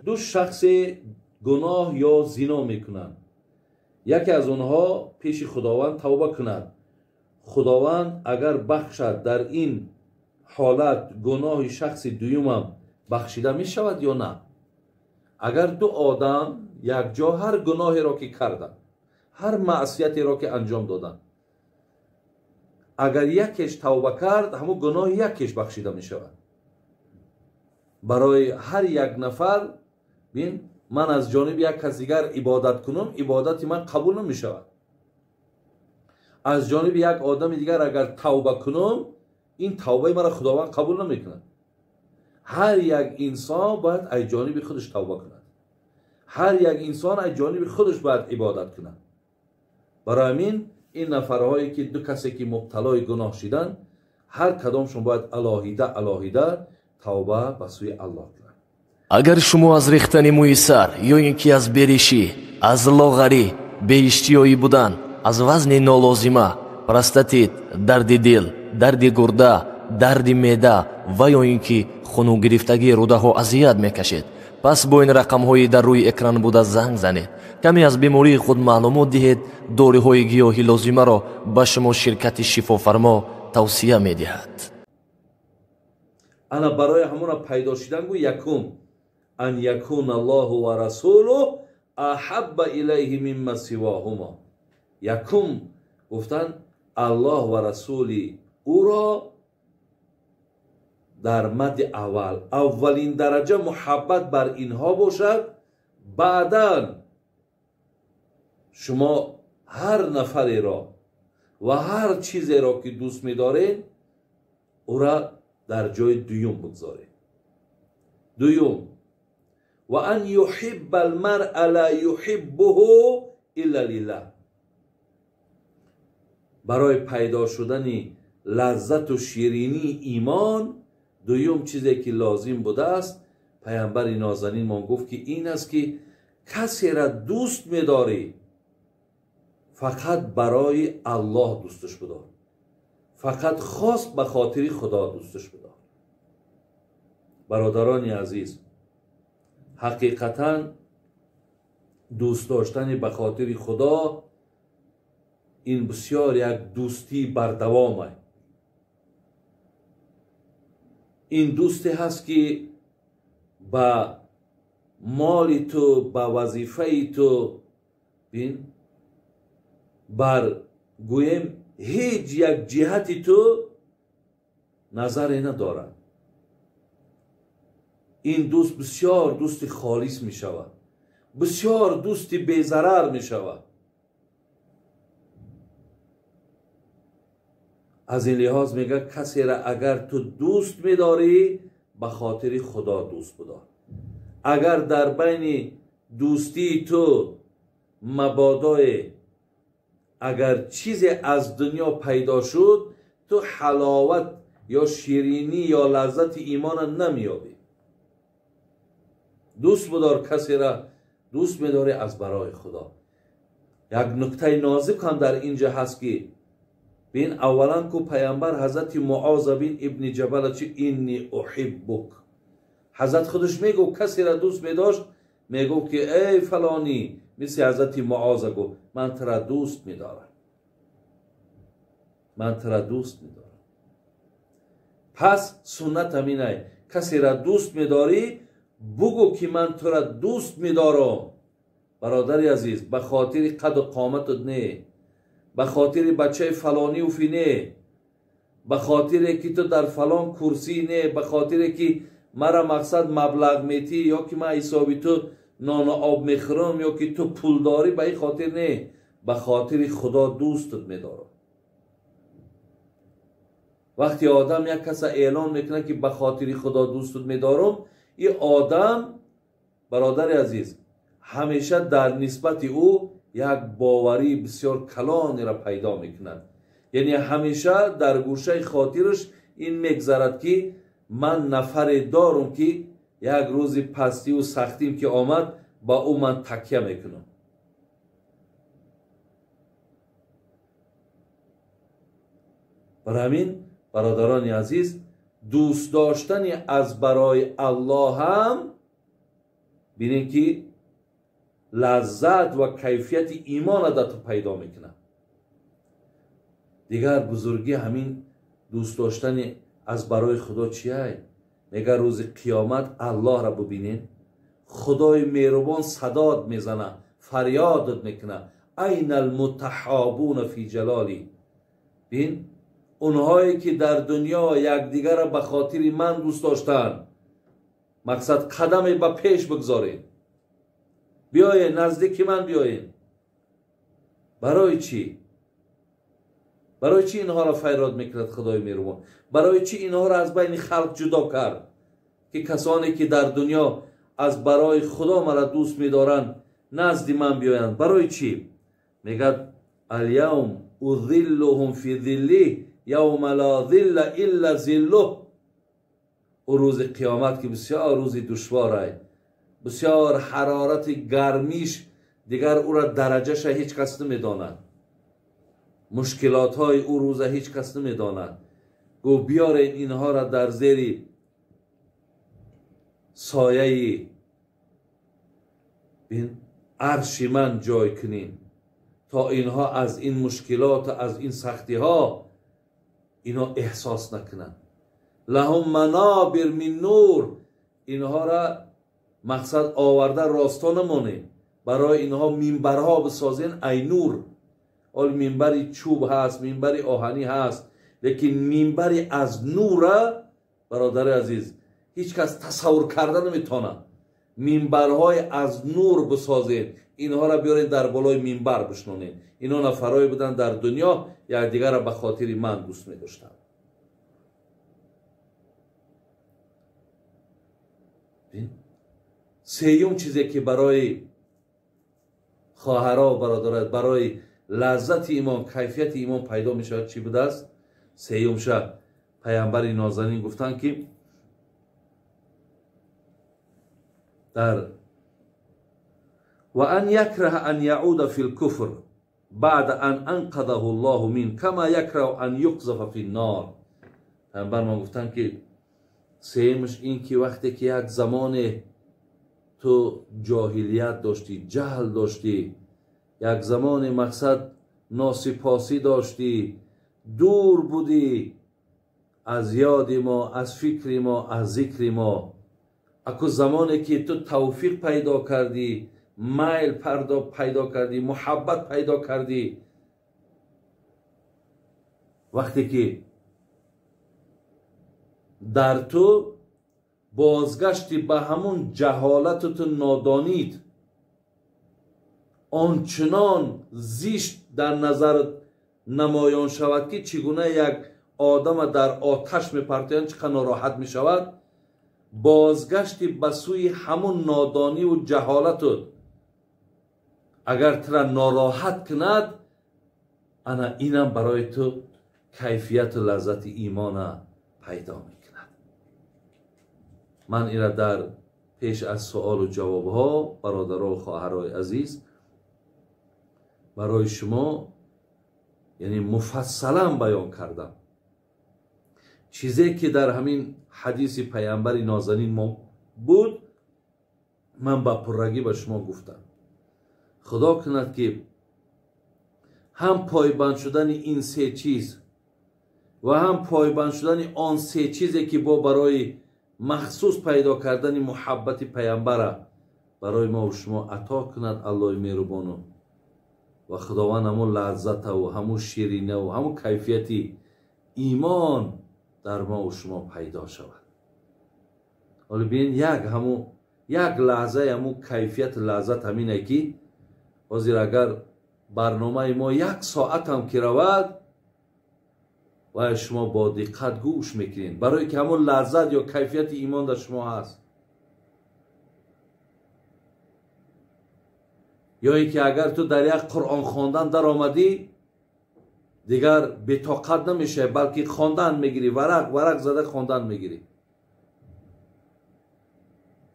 دو شخص گناه یا زنا میکنند. یکی از آنها پیش خداوند توبه کند. خداوند اگر بخشد در این حالت گناه شخص دوم بخشیده می شود یا نه؟ اگر دو آدم یک جا هر گناهی را که کردند، هر معصیتی را که انجام دادند، اگر یکیش توبه کرد همون گناه یکیش بخشیده می شود. برای هر یک نفر بین من از جانب یک کس دیگر عبادت کنم، عبادت من قبول نمی شود. از جانب یک آدم دیگر اگر توبه کنم، این توبه مرا خداوند قبول نمی کند. هر یک انسان باید از جانب خودش توبه کند. هر یک انسان از جانب خودش باید عبادت کند. برای همین این نفرهایی که دو کسی که مبتلای گناه شدند، هر کدامشون باید علاهیده توبه به سوی الله کنند. اگر شما از ریختن موی سر یا اینکه از بریشی، از لاغری، بیشتیایی بودن، از وزن نالازمه، پرستاتیت، درد دل، درد گرده، درد معده و یا اینکه خونو گرفتگی روده ها اذیت میکشید، پس با این رقم های در روی اکران بوده زنگ زنید. کمی از بیماری خود معلومات دهید. داروی های گیاهی لازمه را به شما شرکت شفافرما توصیه میدهد. انا برای همون پیدا شدن گو یکم ان یکون الله و رسوله احب الیه مما سواهما. یکم گفتن الله و رسول او را در مد اولین درجه محبت بر اینها باشد. بعداً شما هر نفری را و هر چیزی را که دوست می‌دارید او را در جای دوم بگذارید. دوم و ان یحب المرء لا یحبه الا لله. برای پیدا شدن لذت و شیرینی ایمان دوم چیزی که لازم بوده است، پیامبر نازنین ما گفت که این است که کسی را دوست می‌داری فقط برای الله دوستش بدار، فقط خاص به خاطر خدا دوستش بدار. برادران عزیز، حقیقتا دوست داشتن به خاطر خدا این بسیار یک دوستی بردوامه. این دوستی هست که با مال تو، با وظیفه تو بین بر گویم هیچ یک جهتی تو نظری ندارد. این دوست بسیار دوست خالص می شود، بسیار دوست بی‌ضرر می شود. از این لحاظ میگه کسی را اگر تو دوست می‌داری به خاطر خدا دوست بدار. اگر در بین دوستی تو مبادای اگر چیزی از دنیا پیدا شد، تو حلاوت یا شیرینی یا لذت ایمان نمیابی. دوست بدار کسی را دوست می‌داری از برای خدا. یک نکته نازک هم در اینجا هست که بین اولا کو پیامبر حضرت معاذ بن ابن جبل چی اینی احبک، حضرت خودش میگو کسی را دوست می‌داشت، میگو که ای فلانی، مثل حضرت معاذ گو من تو را دوست می‌دارم، من تو را دوست می‌دارم. پس سنت همینه، کسی را دوست می‌داری بگو که من تو را دوست می‌دارم. برادر عزیز، به خاطر قد و قامتت نه، به خاطر بچه فلانی و فی نه، به خاطر که تو در فلان کرسی نه، به خاطر که مرا مقصد مبلغ میتی یا که من حسابی تو نان و آب میخورم یا که تو پول داری، به این خاطر نه، به خاطر خدا دوستت میدارم. وقتی آدم یک کس اعلان میکنه که به خاطر خدا دوستت میدارم، این آدم برادر عزیز همیشه در نسبت او یک باوری بسیار کلانی را پیدا میکند. یعنی همیشه در گوشه خاطرش این میگذرد که من نفر دارم که یک روز پستی و سختیم که آمد با او من تکیه میکنم. برای همین برادران عزیز، دوست داشتن از برای الله هم بینید که لذت و کیفیت ایمان را تو پیدا میکنه. دیگر بزرگی همین دوست داشتن از برای خدا چیه؟ میگه روز قیامت الله را ببینین، خدای مهربان صداد میزنه، فریاد میکنه این المتحابون فی جلالی. بین اونهایی که در دنیا یکدیگر را به خاطر من دوست داشتن، مقصد قدم به پیش بگذارین، بیاین نزدیک من بیاین. برای چی؟ برای چی اینها را فریاد میکند خدای مهربان؟ برای چی اینها را از بین خلق جدا کرد که کسانی که در دنیا از برای خدا مرا دوست می‌دارند نزد من بیایند؟ برای چی؟ میگه الیوم اذلهم فی ظلی یوم لا ظل الا ظله. او روز قیامت که بسیار روز دشوار است، بسیار حرارت گرمیش دیگر او را درجهش هیچ کس نمی‌داند، مشکلات های او روز هیچ کس نمی‌داند. گو بیارین اینها را در زیر سایه عرش من جای کنین تا اینها از این مشکلات، از این سختی ها اینا احساس نکنن. لهم منابر من نور، اینها را مقصد آورده راستا نمانین، برای اینها منبرها بسازین ای نور. اول منبری چوب هست، منبری آهنی هست، لیکن منبری از نور برادر عزیز هیچ کس تصور کردن نمیتونه. منبرهای از نور بسازید، اینها را بیارید در بالای منبر بشنونید. اینا نفرای بودن در دنیا یکدیگر را به خاطر من دوست می‌داشتن. سیوم چیزی که برای خواهرها و برادرات برای لذت ایمان، کیفیت ایمان پیدا می شود چی بوده است؟ سیوم شب پیامبر نازنین گفتن که در و ان یکره ان یعود فی الکفر بعد ان انقذه الله من کما یکره ان یقذف فی النار. پیامبر ما گفتن که سیمش این که وقتی که یک زمان تو جاهلیت داشتی، جهل داشتی، یک زمان مقصد ناسپاسی داشتی، دور بودی از یاد ما، از فکر ما، از ذکر ما، اکو زمانی که تو توفیق پیدا کردی، میل پیدا کردی، محبت پیدا کردی، وقتی که در تو بازگشتی به همون جهالت تو نادانید، آنچنان زیشت در نظر نمایان شود که چگونه یک آدم در آتش میپرتند چقدر ناراحت میشود، بازگشتی به سوی همون نادانی و جهالت اگر ترا ناراحت کند، انا اینم برای تو کیفیت و لذت ایمان پیدا میکند. من اینا در پیش از سوال و جواب ها برادرها و خواهرای عزیز برای شما یعنی مفصلا بیان کردم. چیزی که در همین حدیث پیامبر نازنین ما بود من با پررگی به شما گفتم. خدا کند که هم پایبند شدن این سه چیز و هم پایبند شدن آن سه چیزی که با برای مخصوص پیدا کردن محبت پیامبر برای ما و شما عطا کند الله مهربان، و خداوند همون لذت و همون شیرینه و همون کیفیت ایمان در ما و شما پیدا شود. حالا بین یک لحظه همون کیفیت لذت همینه که حاضر اگر برنامه ما 1 ساعت هم که رود و شما با دقت گوش میکنین، برای که همون لذت یا کیفیت ایمان در شما هست. یا ای که اگر تو در یک قرآن خواندن در آمدی دیگر بطاقت نمیشه، بلکه خواندن میگیری، ورق زده خواندن میگیری.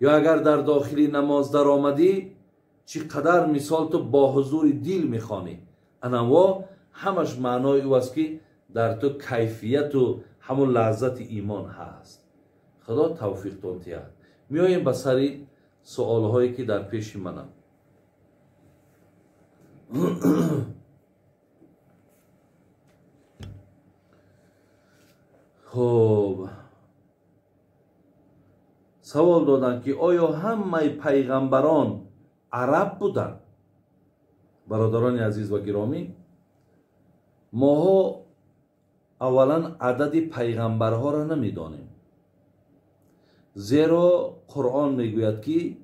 یا اگر در داخلی نماز در آمدی چقدر مثال تو با حضور دل میخوانی. انوا همش معنای او است که در تو کیفیت و همون لحظت ایمان هست. خدا توفیق تون تیاد. میاییم به سری سوال هایی که در پیش منم. خب سوال دادن که آیا همه پیغمبران عرب بودن؟ برادران عزیز و گرامی، ما اولا عدد پیغمبرها را نمیدانیم، زیرا قرآن میگوید که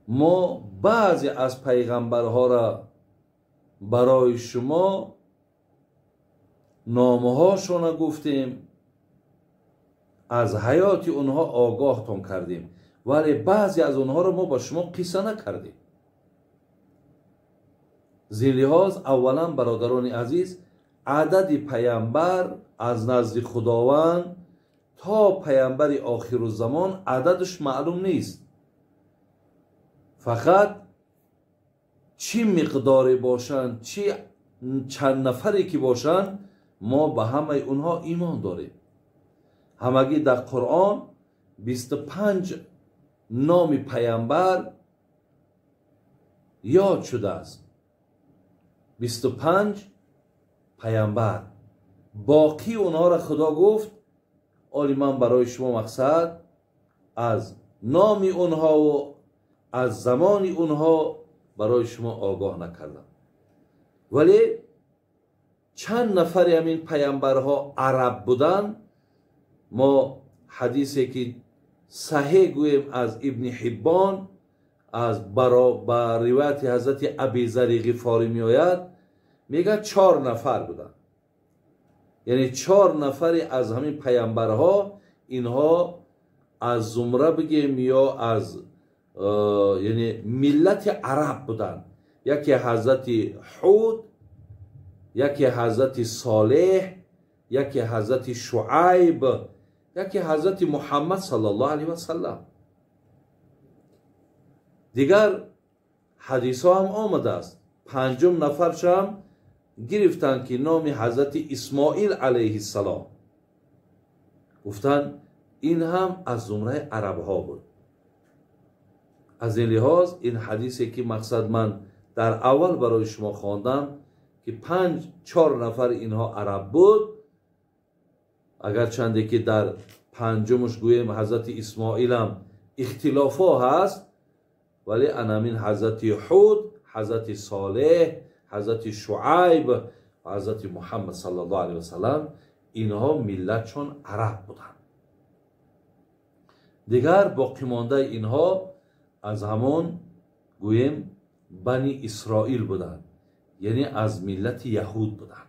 ما بعضی از پیغمبرها را برای شما نامهاشون گفتیم، از حیات اونها آگاهتون کردیم، ولی بعضی از اونها را ما با شما قصه نکردیم. زیر لحاظ اولا برادران عزیز، عدد پیامبر از نزد خداوند تا پیامبر آخر الزمان عددش معلوم نیست. فقط چی مقداری باشند، چند نفری که باشند، ما به همه اونها ایمان داریم. همگی در قرآن 25 نام پیامبر یاد شده است. 25 پیامبر. باقی اونها را خدا گفت آلی من برای شما مقصد از نام اونها و از زمان اونها برای شما آگاه نکردم. ولی چند نفر همین پیامبرها عرب بودن، ما حدیثی که صحیح گویم از ابن حبان از با روایت حضرت ابی ذر غفاری می آید، میگه 4 نفر بودن. یعنی 4 نفر از همین پیامبرها، اینها از زمره بگیم یا از یعنی ملت عرب بودن. یکی حضرت حود، یکی حضرت صالح، یکی حضرت شعیب، یکی حضرت محمد صلی الله علیه و سلم. دیگر حدیث ها هم آمده است. 5 نفرش هم گرفتن که نام حضرت اسماعیل علیه السلام، گفتن این هم از زمره عرب ها بود. از این لحاظ این حدیثی که مقصد من در اول برای شما خواندم که 4 نفر اینها عرب بود، اگر چنده که در 5مش گویم حضرت اسماعیل هم اختلاف ها هست، ولی انامین حضرت حود، حضرت صالح، حضرت شعیب و حضرت محمد صلی الله علیه و سلم، اینها ملت چون عرب بودن. دیگر باقی مانده اینها از همون گویم بنی اسرائیل بودن، یعنی از ملت یهود بودن.